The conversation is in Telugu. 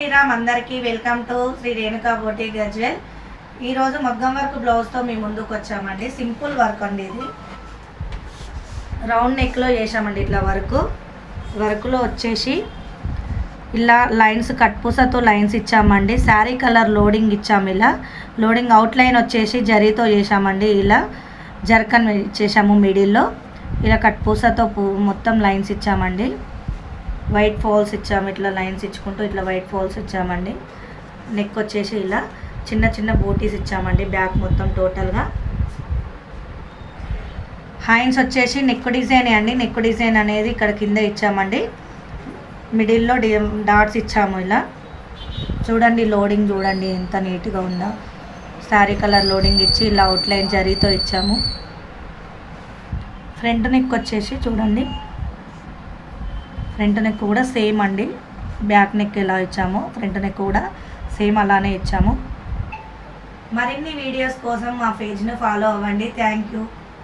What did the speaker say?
శ్రీరామ్ అందరికీ welcome to Shri Renuka boutique Gajwel. ఈరోజు మగ్గం వర్క్ బ్లౌజ్తో మీ ముందుకు వచ్చామండి. సింపుల్ వర్క్ అండి, ఇది రౌండ్ నెక్లో చేసామండి. ఇట్లా వర్క్లో వచ్చేసి ఇలా లైన్స్ కట్ పూసతో లైన్స్ ఇచ్చామండి. శారీ కలర్ లోడింగ్ ఇచ్చాము. ఇలా లోడింగ్ అవుట్లైన్ వచ్చేసి జరీతో చేసామండి. ఇలా జర్కన్ ఇచ్చేసాము మిడిల్లో. ఇలా కట్ పూసతో మొత్తం లైన్స్ ఇచ్చామండి. వైట్ ఫాల్స్ ఇచ్చాము. ఇట్లా లైన్స్ ఇచ్చుకుంటూ ఇట్లా వైట్ ఫాల్స్ ఇచ్చామండి. నెక్ వచ్చేసి ఇలా చిన్న చిన్న బూటీస్ ఇచ్చామండి. బ్యాక్ మొత్తం టోటల్గా హ్యాండ్స్ వచ్చేసి నెక్ డిజైన్ అండి. నెక్ డిజైన్ అనేది ఇక్కడ కింద ఇచ్చామండి. మిడిల్లో డాట్స్ ఇచ్చాము. ఇలా చూడండి, లోడింగ్ చూడండి ఎంత నీట్గా ఉందో. శారీ కలర్ లోడింగ్ ఇచ్చి ఇలా అవుట్లైన్ జరీతో ఇచ్చాము. ఫ్రంట్ నెక్ వచ్చేసి చూడండి, ఫ్రంట్ నెక్ కూడా సేమ్ అండి. బ్యాక్ నెక్ ఎలా ఇచ్చామో ఫ్రంట్ నెక్ కూడా సేమ్ అలానే ఇచ్చాము. మరిన్ని వీడియోస్ కోసం మా పేజ్ను ఫాలో అవ్వండి. Thank you.